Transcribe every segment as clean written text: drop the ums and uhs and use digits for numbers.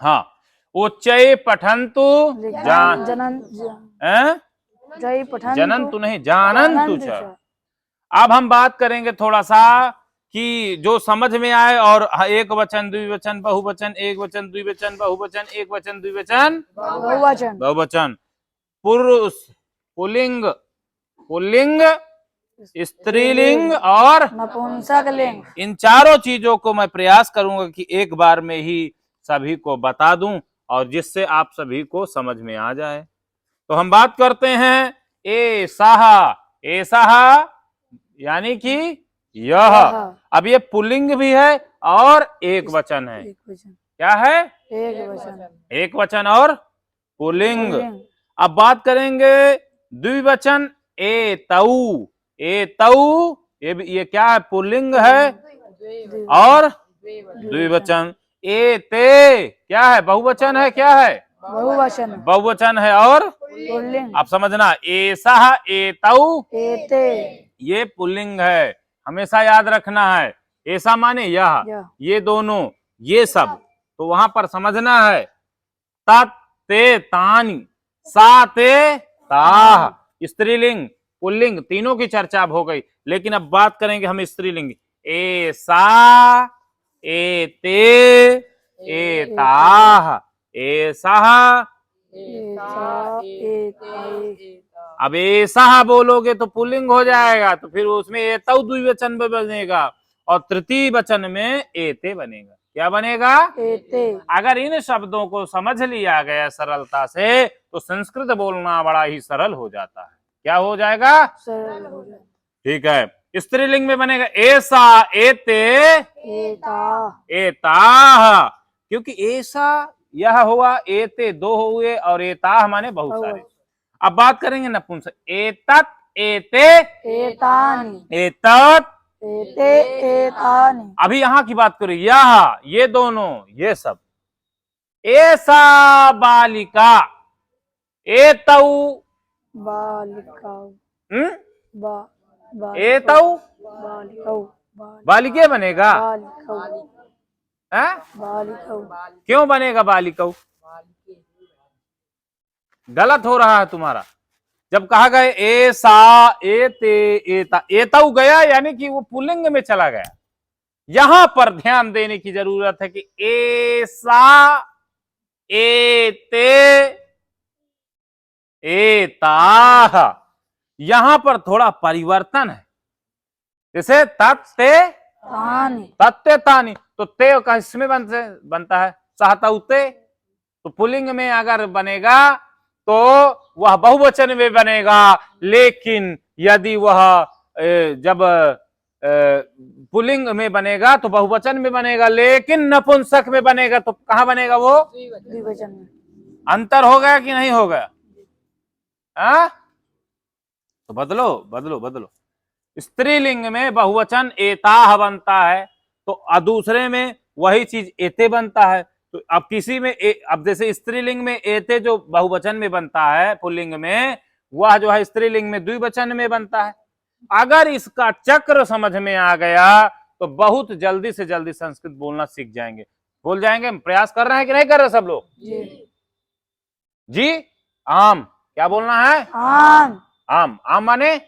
हाँ, उच्चये पठन्तु जनन्तु नहीं जानन्तु च। अब हम बात करेंगे थोड़ा सा कि जो समझ में आए, और एक वचन, द्विवचन, बहुवचन, एक वचन, द्विवचन, बहुवचन, एक वचन, द्विवचन, बहुवचन, पुरुष, पुल्लिंग, पुल्लिंग, स्त्रीलिंग और नपुंसकलिंग। इन चारों चीजों को मैं प्रयास करूंगा कि एक बार में ही सभी को बता दूं, और जिससे आप सभी को समझ में आ जाए। तो हम बात करते हैं ए साहा, ए साहा यानी कि यह। अब ये पुल्लिंग भी है और एक वचन है। क्या है? एक वचन और पुल्लिंग। अब बात करेंगे द्विवचन, एतौ, एतौ ये क्या है? पुल्लिंग है और द्विवचन। एते क्या है? बहुवचन है। क्या है? बहुवचन है और पुल्लिंग। आप समझना, एसा, एतौ, एते ये पुल्लिंग है, हमेशा याद रखना है। ऐसा माने यह, ये दोनों, ये सब, तो वहां पर समझना है। तत् ते तानि, सा ते ताह, स्त्रीलिंग पुल्लिंग तीनों की चर्चा अब हो गई। लेकिन अब बात करेंगे हम स्त्रीलिंग। ए सा, ए ते, ए ताह, ए साह, अब ऐसा बोलोगे तो पुल्लिंग हो जाएगा, तो फिर उसमें एतौ द्विवचन में बनेगा, और तृतीय वचन में एते बनेगा। क्या बनेगा? एते। अगर इन शब्दों को समझ लिया गया सरलता से, तो संस्कृत बोलना बड़ा ही सरल हो जाता है। क्या हो जाएगा? सरल हो जाएगा। ठीक है। स्त्रीलिंग में बनेगा ऐसा, एते, एता, एताह, क्योंकि ऐसा यह हुआ, एते दो हुए, और एताह माने बहुत सारे। अब बात करेंगे नपुंसक। एतत्, एते, एतानि, एतत्, एते, एतानि। अभी यहाँ की बात करें, यह, ये दोनों, ये सब। ऐसा बालिका, एतौ बालिका, एतौ बालिकौ, बालिके बनेगा। बालिकौ। क्यों बनेगा बालिकौ? गलत हो रहा है तुम्हारा। जब कहा गया ऐसा, एते, एता, एतौ गया यानी कि वो पुल्लिंग में चला गया। यहां पर ध्यान देने की जरूरत है कि ऐसा, एते, एताह, यहां पर थोड़ा परिवर्तन है। जैसे तत्ते तानि, तत्ते तानि, तो ते का इसमें बनता है सहतौते, तो पुल्लिंग में अगर बनेगा तो वह बहुवचन में बनेगा। लेकिन यदि वह जब पुल्लिंग में बनेगा तो बहुवचन में बनेगा, लेकिन नपुंसक में बनेगा तो कहां बनेगा? वो द्विवचन में। अंतर हो गया कि नहीं हो गया? तो बदलो बदलो बदलो। स्त्रीलिंग में बहुवचन एताह बनता है, तो दूसरे में वही चीज एते बनता है। तो अब किसी में अब जैसे स्त्रीलिंग में एते जो बहुवचन में बनता है, पुल्लिंग में वह जो है स्त्रीलिंग में द्विवचन में बनता है। अगर इसका चक्र समझ में आ गया तो बहुत जल्दी से जल्दी संस्कृत बोलना सीख जाएंगे, बोल जाएंगे। प्रयास कर रहे हैं कि नहीं कर रहे सब लोग? जी। आम क्या बोलना है? आम। आम, आम माने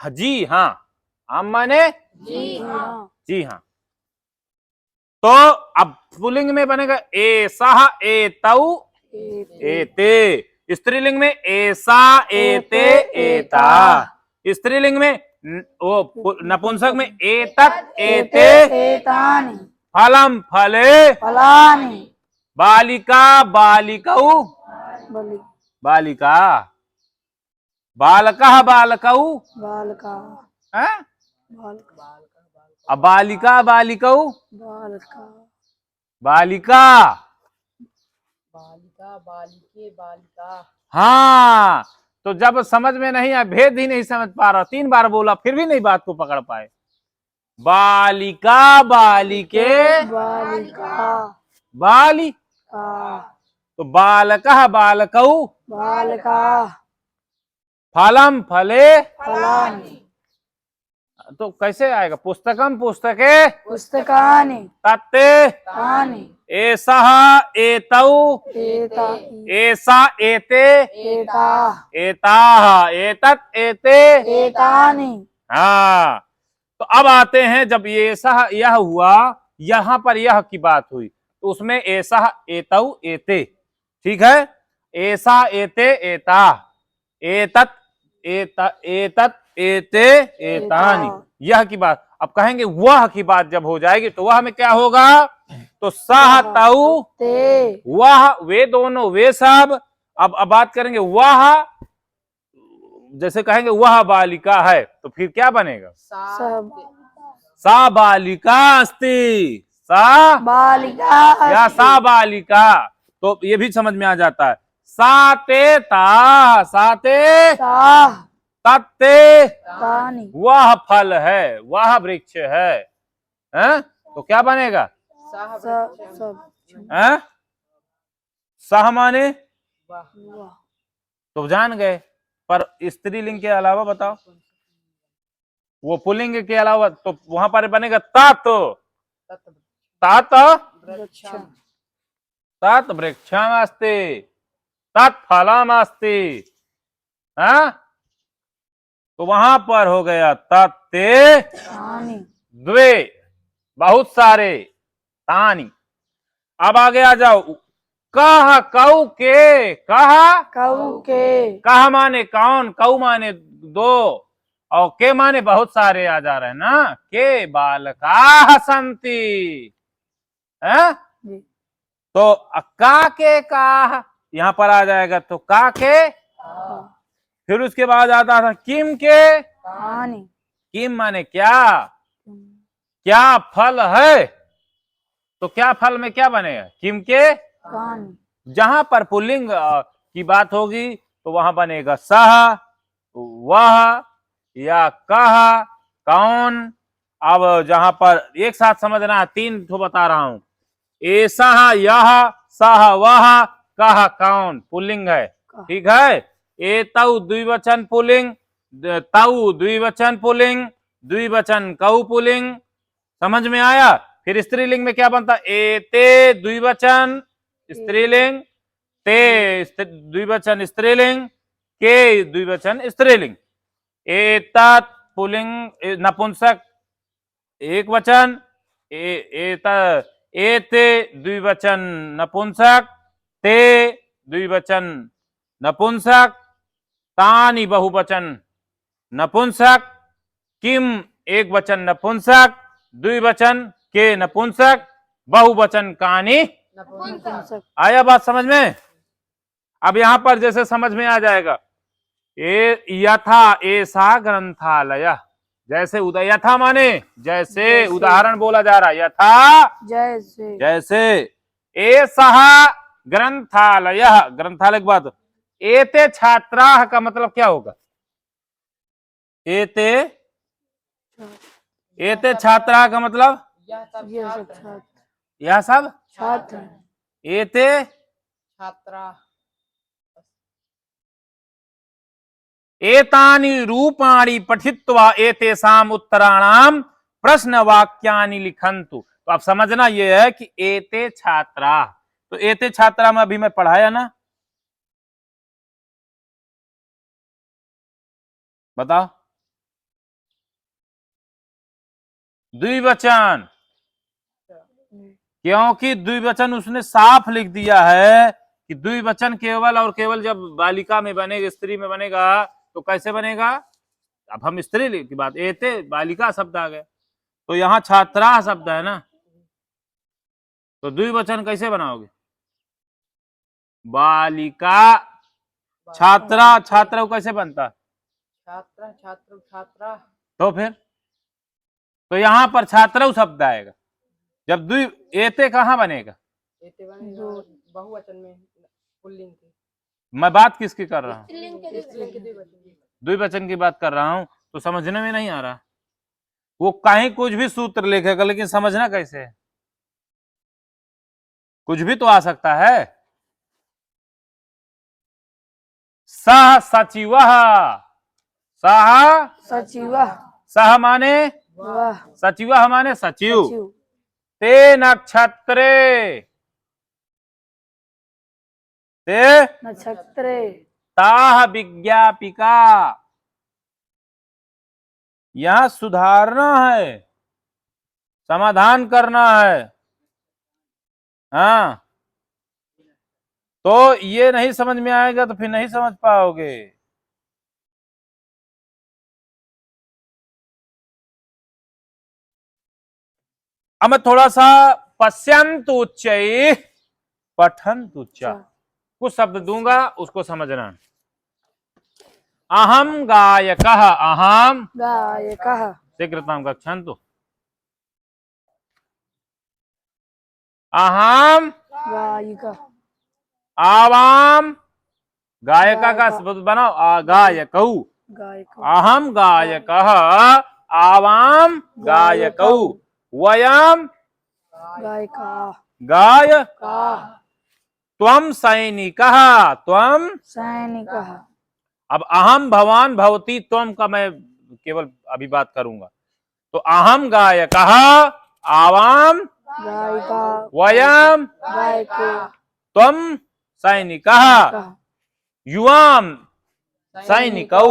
जी हाँ, आम माने जी हाँ। तो अब पुल्लिंग में बनेगा ऐसा, एतौ, एते। स्त्रीलिंग में ऐसा, एते, एता। स्त्रीलिंग में वो नपुंसक में एतत्, एते, एतानि। फलम, फले, फलानि। बालिका, बालिकौ, बालिका, बालकः, बालकौ, बालका, अब बालिका, बालिकौ, बालका, बालिका, बालिका, बालिके, बालिका। हाँ, तो जब समझ में नहीं आया, भेद ही नहीं समझ पा रहा, 3 बार बोला फिर भी नहीं बात को पकड़ पाए। बालिका, बालिके, बालिका, बालिका, तो बालकः, बालकौ, बालका, फलम, फले, फलानि। तो कैसे आएगा? पुस्तकम पुस्तके पुस्तकानि तत्ते तानि एसः एतौ एता एसा एते एताः एताः एतत् एते। एतानि। हाँ, तो अब आते हैं, जब ये ऐसा यह हुआ, यहां पर यह की बात हुई, तो उसमें ऐसा एतौ एते, ठीक है, ऐसा एते एता, एतत एतत एते एतानि, यह की बात। अब कहेंगे वह की बात जब हो जाएगी तो वह में क्या होगा? तो सह तौ ते वह, वे दोनों, वे सब। अब बात करेंगे वह, जैसे कहेंगे वह बालिका है तो फिर क्या बनेगा? सब सा बालिका अस्ति, सा बालिका या सा बालिका, तो ये भी समझ में आ जाता है। साते ता, साते ताः तत्ते, तानि वह फल है, वह वृक्ष है, हैं? तो क्या बनेगा? सब हैं? सह माने वाह तो जान गए, पर स्त्रीलिंग के अलावा बताओ, वो पुल्लिंग के अलावा तो वहां पर बनेगा तात, तात वृक्षम् तात वृक्षमस्ति, तत्फलमस्ति, हाँ? तो वहां पर हो गया तत्ते तानि द्वे, बहुत सारे, तानी। अब आगे आ जाओ, कह कौ के, कह कौ के कह माने कौन, कौ माने दो, और के माने बहुत सारे आ जा रहे हैं ना, के बालका संति, है? जी तो का के का यहां पर आ जाएगा, तो का के, फिर उसके बाद आता था किम के, तानि किम माने क्या, क्या फल है, तो क्या फल में क्या बनेगा? किम के। तानि जहां पर पुल्लिंग की बात होगी तो वहां बनेगा सह, वह, या कह, कौन। अब जहां पर एक साथ समझना है, तीन तो बता रहा हूं, ऐसा, यह, सह, वह, कह, कौन, पुल्लिंग है, ठीक है। एतौ द्विवचन पुल्लिंग, तौ द्विवचन पुल्लिंग, द्विवचन कौ पुल्लिंग, समझ में आया? फिर स्त्रीलिंग में क्या बनता? एते द्विवचन स्त्रीलिंग, ते द्विवचन स्त्रीलिंग, के द्विवचन स्त्रीलिंग, एतत् पुल्लिंग नपुंसक एक वचन, एते द्विवचन नपुंसक, ते द्विवचन नपुंसक, तानि बहुवचन नपुंसक, किम एक वचन नपुंसक, द्विवचन के नपुंसक, बहुवचन कानि। नपुंसक आया बात समझ में? अब यहां पर जैसे समझ में आ जाएगा, यथा ऐसा ग्रंथालय, जैसे उदय, यथा माने जैसे, उदाहरण बोला जा रहा है, यथा जैसे जैसे, ऐसा ग्रंथालय, ग्रंथालय की बात, एते छात्राः का मतलब क्या होगा? एते, एते छात्राः का मतलब ये सब छात्र यह सब छात्र एते छात्रा एतानि रूपाणि पठित्वा एतेषाम उत्तराणाम प्रश्न वाक्यानि लिखन्तु। तो आप समझना ये है कि एते छात्रा, तो एते छात्रा में अभी मैं पढ़ाया ना, बताओ, द्विवचन, क्योंकि द्विवचन उसने साफ लिख दिया है कि द्विवचन केवल और केवल जब बालिका में बनेगा, स्त्री में बनेगा, तो कैसे बनेगा? अब हम स्त्री की बात, एते बालिका शब्द आ गया, तो यहाँ छात्रा शब्द है ना, तो द्विवचन कैसे बनाओगे? बालिका, छात्रा, छात्रा कैसे बनता? छात्रा छात्र छात्रा तो फिर तो यहां पर छात्र शब्द आएगा जब द्वि, एते कहां बनेगा? एते बनेगा बहुवचन में पुल्लिंग के। मैं बात किसकी कर रहा हूं? स्त्रीलिंग के द्विवचन की बात कर रहा हूं, तो समझने में नहीं आ रहा। वो कहीं कुछ भी सूत्र लिखेगा, लेकिन समझना कैसे है? कुछ भी तो आ सकता है। सह सचिव, सह सचिव सह माने वह सचिव माने सचिव। सचिव ते नक्षत्रे, ते नक्षत्रे ताह विज्ञापिका। यहां सुधारना है, समाधान करना है। हाँ, तो ये नहीं समझ में आएगा तो फिर नहीं समझ पाओगे। अब मैं थोड़ा सा पश्यंतु उच्चैः पठन्तु च कुछ शब्द दूंगा, उसको समझना। अहम गायकः, अहम गायकः शीघ्रतां गच्छन्तु। अहम गायिका आवाम, गायका का शब्द बनाओ, गायकौ। गायक अहम गायकः आवाम गायकौ। वयम गायिका गाय, का त्वम सैनिकः, त्वम। सैनिकः अब अहम भवान भवती त्वम का मैं केवल अभी बात करूंगा। तो अहम गायकः आवाम गायिका वयम गायके त्वम सैनिकः युवाम सैनिकौ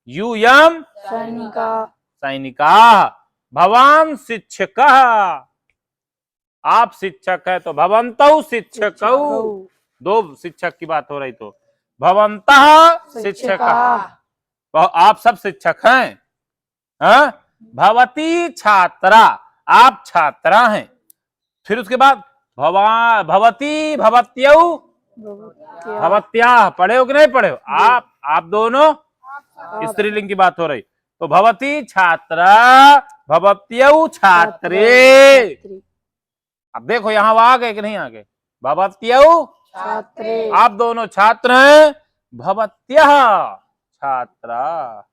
यूयम सैनिका सैनिकाः। भवान शिक्षकः, आप शिक्षक है तो भवन्तौ शिक्षकौ। दो शिक्षक की बात हो रही तो भवन्तः शिक्षक, आप सब शिक्षक हैं। हाँ? भवती छात्रा, आप छात्रा हैं। फिर उसके बाद भवती भवत्यौ भवत्याः। पढ़े हो कि नहीं पढ़े हो? आप दोनों स्त्रीलिंग की बात हो रही। तो भवती छात्रा भवत्यौ छात्रे। अब देखो यहां वो आ गए कि नहीं आ गए? भवत्यौ छात्रे आप दोनों छात्र हैं, भवत्यः छात्रा।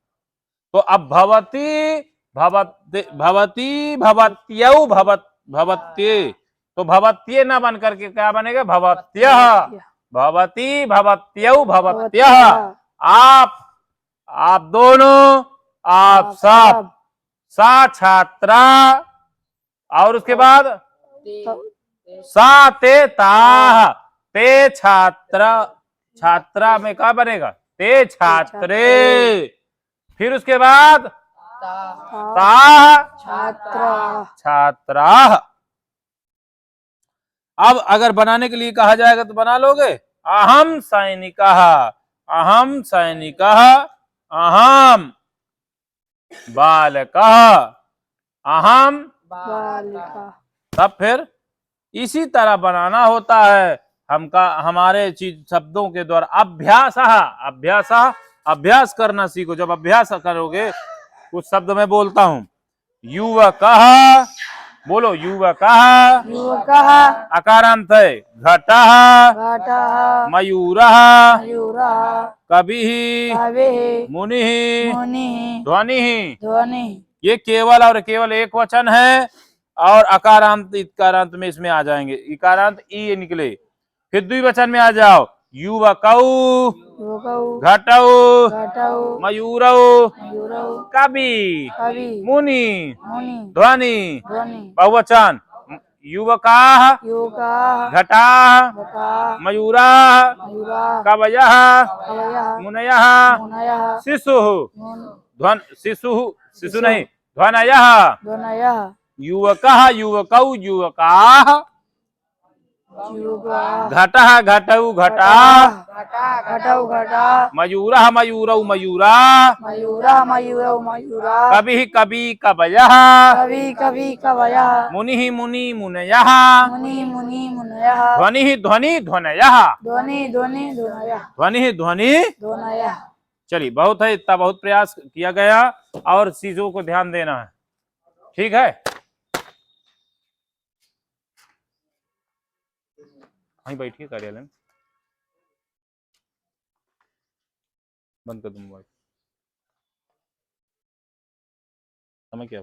तो अब भवती भवती भवत्यौ भवत्ये, तो भवत्ये ना बन करके क्या बनेगा? भवत्यः। भवती भवत्यौ भवत्यः। आप दोनों, आप सब, सा छात्रा। और उसके बाद सा ते ताः, ते छात्रा, छात्रा में क्या बनेगा? ते छात्रे। फिर उसके बाद ताः छात्रा छात्राः। अब अगर बनाने के लिए कहा जाएगा तो बना लोगे। अहम सैनिकः, अहम सैनिकः, अहम बालकः, अहम बालिका तब फिर इसी तरह बनाना होता है। हमारे चीज शब्दों के द्वारा अभ्यास, अभ्यास, अभ्यास करना सीखो। जब अभ्यास करोगे, कुछ शब्द मैं बोलता हूं। युवकः, बोलो युवकः। युवकः अकारांत है। घटः घटः मयूरः मयूरः कविः कविः मुनिः मुनिः ध्वनिः। ध्वनिः। ये केवल और केवल एक वचन है, और अकारांत इकारांत में इसमें आ जाएंगे। इकारांत ई निकले। फिर द्विवचन में आ जाओ। युवकौ युवकौ घटौ घटौ मयूरौ मयूरौ कवि कवि मुनि मुनि ध्वनि। ध्वनि। बहुवचन युवकाः युवकाः घटाः घटाः मयूराः मयूराः कवयः कवयः मुनयः मुनयः शिशुः शिशुः शिशु नहीं ध्वनयः। ध्वनयः युवकः युवकौ युवकाः युवकाः घटः घटौ घटाः घटौ घटाः मयूरः मयूरौ मयूराः मयूरः मयूरौ मयूराः कविः कवि कवयः कवि कवि कवयः मुनिः मुनि मुनयः मुनि मुनि मुनयः ध्वनिः ध्वनि ध्वनयः ध्वनि ध्वनि ध्वनयः ध्वनिः ध्वनि। ध्वनयः। चलिए, बहुत है, इतना बहुत प्रयास किया गया और चीजों को ध्यान देना है। ठीक है, वहीं बैठिए कार्यालय में। बंद कर दूं मोबाइल। समय क्या